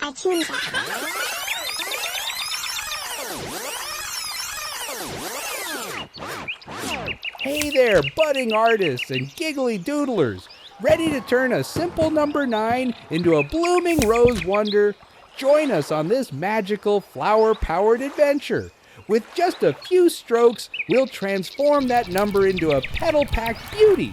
Artoonza. Hey there, budding artists and giggly doodlers, ready to turn a simple number 9 into a blooming rose wonder? Join us on this magical flower-powered adventure. With just a few strokes, we'll transform that number into a petal-packed beauty.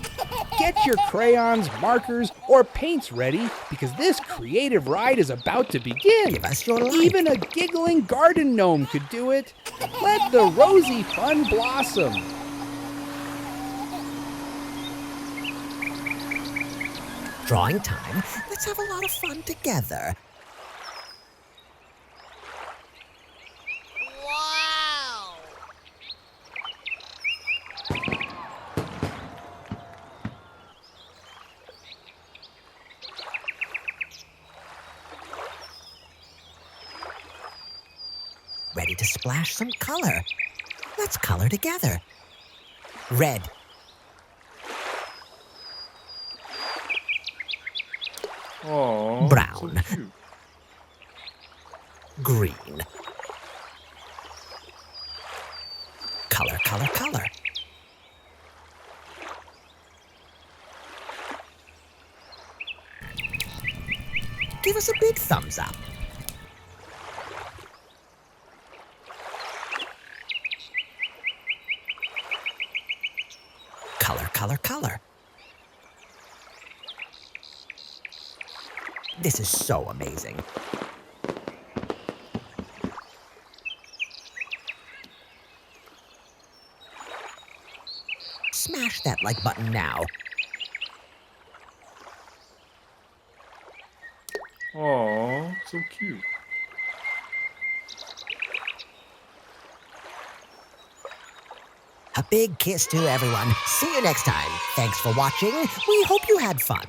Get your crayons, markers, or paints ready, because this creative ride is about to begin. Give us your light. Even a giggling garden gnome could do it. Let the rosy fun blossom. Drawing time. Let's have a lot of fun together. Wow! Ready to splash some color. Let's color together. Red. Aww, Brown. so cute. Green. Color, color, color. Give us a big thumbs up. Color, color, color. This is so amazing. Smash that like button now. Aww, so cute. A big kiss to everyone. See you next time. Thanks for watching. We hope you had fun.